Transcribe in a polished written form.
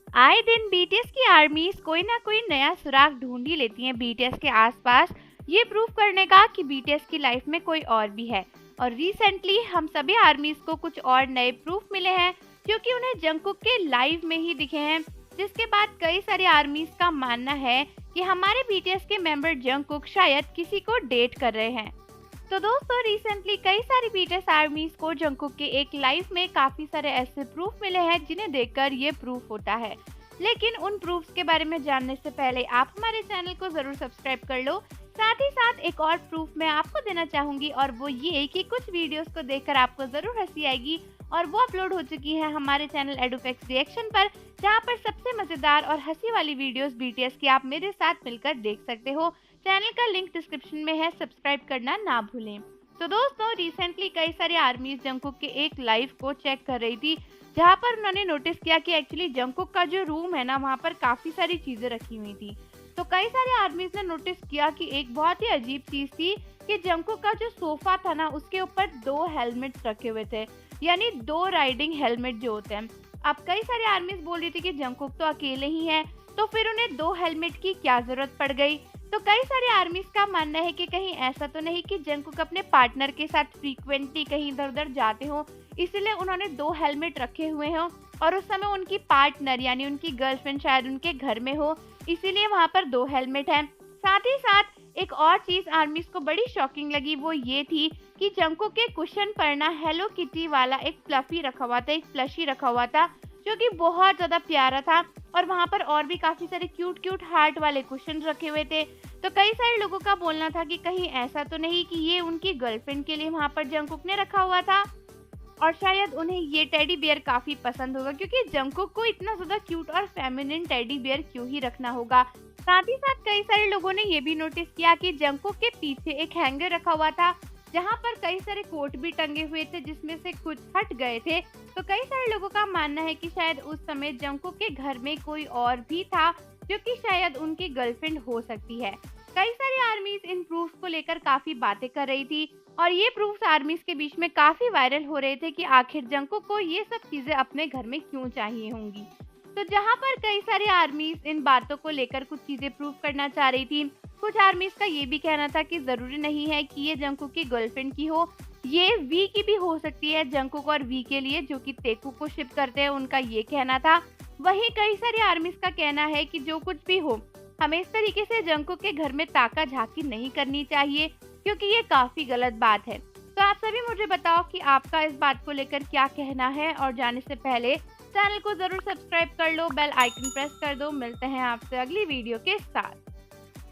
आए दिन बीटीएस की आर्मीज कोई ना कोई नया सुराग ढूंढ ही लेती हैं बीटीएस के आसपास, ये प्रूव करने का कि बीटीएस की लाइफ में कोई और भी है। और रिसेंटली हम सभी आर्मीज को कुछ और नए प्रूफ मिले हैं जो कि उन्हें जंगकुक के लाइव में ही दिखे हैं, जिसके बाद कई सारी आर्मीज का मानना है कि हमारे बीटीएस के मेंबर जंगकुक शायद किसी को डेट कर रहे हैं। तो दोस्तों, रिसेंटली कई सारी बीटीएस आर्मीज को जंगकुक के एक लाइफ में काफी सारे ऐसे प्रूफ मिले हैं जिन्हें देखकर ये प्रूफ होता है। लेकिन उन प्रूफ्स के बारे में जानने से पहले आप हमारे चैनल को जरूर सब्सक्राइब कर लो। साथ ही साथ एक और प्रूफ मैं आपको देना चाहूंगी, और वो ये कि कुछ वीडियोस को देखकर आपको जरूर हंसी आएगी, और वो अपलोड हो चुकी है हमारे चैनल एडुफैक्ट्स रिएक्शन पर, जहाँ पर सबसे मजेदार और हंसी वाली वीडियोस बीटीएस की आप मेरे साथ मिलकर देख सकते हो। चैनल का लिंक डिस्क्रिप्शन में है, सब्सक्राइब करना ना भूलें। तो दोस्तों, रिसेंटली कई सारी आर्मीज जंगकुक के एक लाइव को चेक कर रही थी, जहाँ पर उन्होंने नोटिस किया कि एक्चुअली जंगकुक का जो रूम है ना, वहाँ पर काफी सारी चीजें रखी हुई थी। तो कई सारे आर्मीज ने नोटिस किया कि एक बहुत ही अजीब चीज थी कि जंगकुक का जो सोफा था ना, उसके ऊपर 2 हेलमेट्स रखे हुए थे, यानी 2 राइडिंग हेलमेट जो होते हैं। अब कई सारे आर्मीज बोल रही थी कि जंगकुक तो अकेले ही है, तो फिर उन्हें 2 हेलमेट की क्या जरूरत पड़ गई। तो कई सारे आर्मीज का मानना है कि कहीं ऐसा तो नहीं कि जंगकुक अपने पार्टनर के साथ फ्रीक्वेंटली कहीं इधर उधर जाते हो, इसलिए उन्होंने 2 हेलमेट रखे हुए हो, और उस समय उनकी पार्टनर यानी उनकी गर्लफ्रेंड शायद उनके घर में हो, इसीलिए वहां पर 2 हेलमेट हैं। साथ ही साथ एक और चीज आर्मीज को बड़ी शॉकिंग लगी, वो ये थी कि जंगकुक के कुशन पर ना हेलो किटी वाला एक फ्लफी रखा हुआ था, एक प्लशी रखा हुआ था, जो कि बहुत ज्यादा प्यारा था। और वहां पर और भी काफी सारे क्यूट क्यूट हार्ट वाले कुशन रखे हुए थे। तो कई सारे लोगों का बोलना था कि कहीं ऐसा तो नहीं कि ये उनकी गर्लफ्रेंड के लिए वहां पर जंगकुक ने रखा हुआ था, और शायद उन्हें ये टेडी बियर काफी पसंद होगा, क्योंकि जंगकुक को इतना ज्यादा क्यूट और फेमिनिन टेडी बियर क्यों ही रखना होगा। साथ ही साथ कई सारे लोगों ने ये भी नोटिस किया कि जंगकुक के पीछे एक हैंगर रखा हुआ था, जहाँ पर कई सारे कोट भी टंगे हुए थे, जिसमें से कुछ हट गए थे। तो कई सारे लोगों का मानना है कि शायद उस समय जंगकुक के घर में कोई और भी था, जो कि शायद उनकी गर्लफ्रेंड हो सकती है। कई सारी आर्मीज इन प्रूफ्स को लेकर काफी बातें कर रही थी, और ये प्रूफ्स आर्मीज के बीच में काफी वायरल हो रहे थे कि आखिर जंगकुक को ये सब चीजें अपने घर में क्यों चाहिए होंगी। तो जहाँ पर कई सारे आर्मीज इन बातों को लेकर कुछ चीजें प्रूव करना चाह रही थी, कुछ आर्मीज का ये भी कहना था कि जरूरी नहीं है कि ये जंगकुक की गर्लफ्रेंड की हो, ये वी की भी हो सकती है। जंगकुक और वी के लिए जो कि तेकू को शिप करते हैं, उनका ये कहना था। वहीं कई सारे आर्मीज का कहना है कि जो कुछ भी हो, हमें इस तरीके से जंगकुक के घर में ताका झाकी नहीं करनी चाहिए, क्योंकि ये काफी गलत बात है। तो आप सभी मुझे बताओ कि आपका इस बात को लेकर क्या कहना है, और जाने से पहले चैनल को जरूर सब्सक्राइब कर लो, बेल आइकन प्रेस कर दो। मिलते हैं आपसे अगली वीडियो के साथ।